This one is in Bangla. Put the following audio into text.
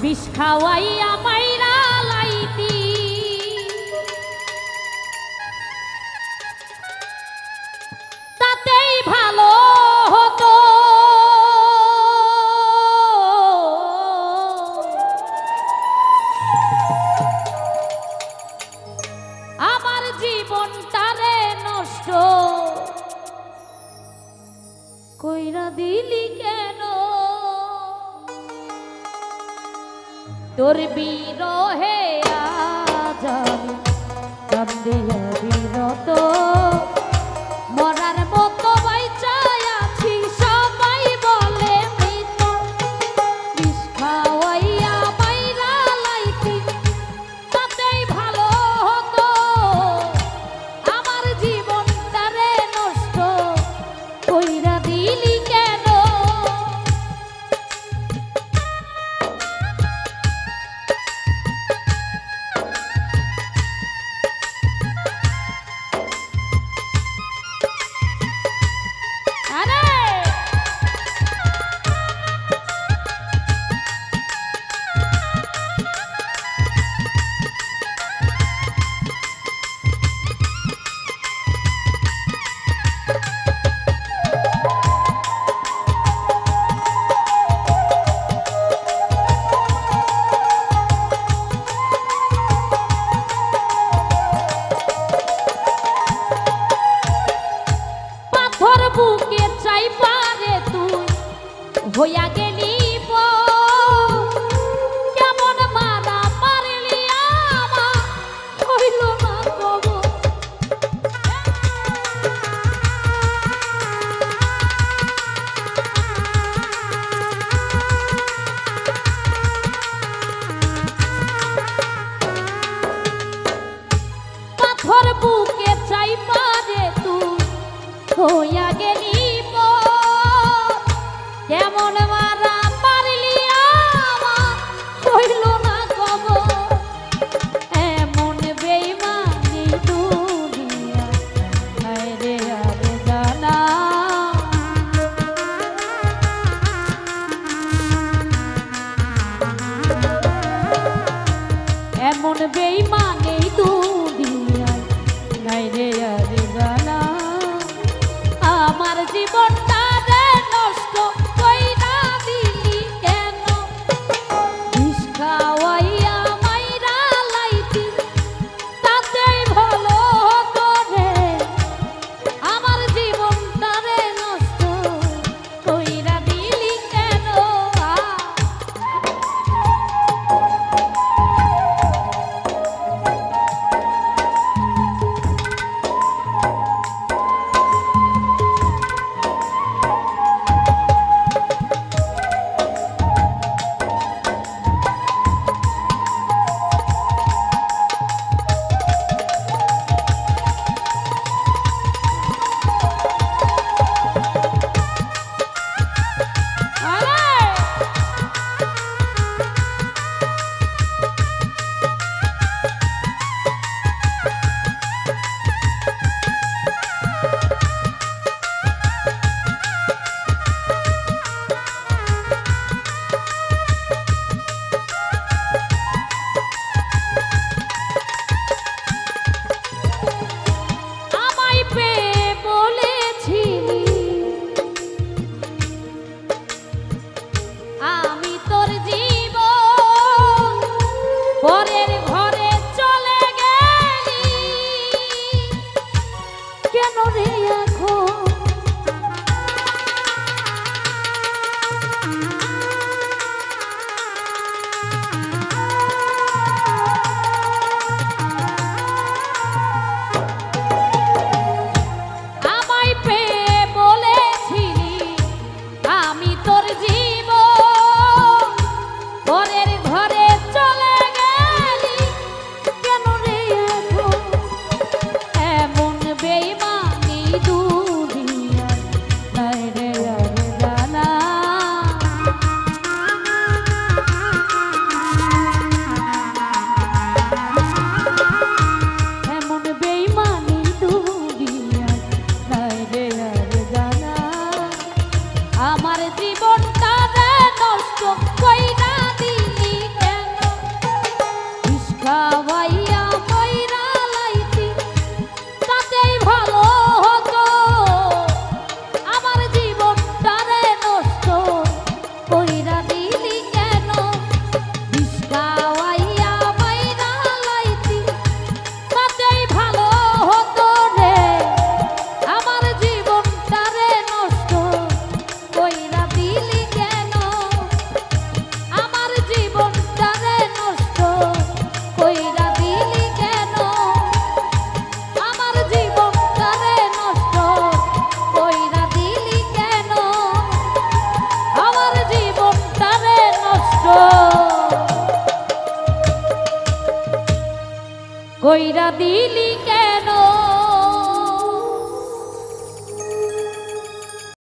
বিষ খাওয়াইয়া মাইরা লাইতি তাতেই ভালো হতো। আমার জীবনটারে নষ্ট কইরা দিলি কেন? তোর বিরহে আজ আমি কান্দিয়া বিরত, মরার মতো বাইচাই আছি সবাই বলে মৃত। বিষ খাওয়াইয়া মাইরা লাইতি তাতেই ভালো হতো। আমার জীবনটারে নষ্ট কইরা দিলি কেন? বুকে চাই পারে তুই হইয়া গেলি কেমন মারা পারলি আমার হইল না কবর। পাথর বুকে চাই পারে তুই হইয়া গেলি কেমন মারা পারলি আমার হইল না খবর। এমন বেইমানি দুনিয়া হায় রে আরে জানা, এমন বেইমানি দুনিয়া হায় রে আরে জানা। আমার জীবনটা নষ্ট কইরা দিলি কেন? বিষ খাওয়াইয়া মাইরা লাইতি তাতেই ভালো হতো রে। আমার জীবনটারে নষ্ট কইরা দিলি কেন? পরের ঘরে চলে গেলি কেন রে এখন? আমায় পেয়ে বলেছিলি আমি তোর জীবন, পরের ঘরে চলে এমন বেইমানি দুনিয়া কইরা দিলি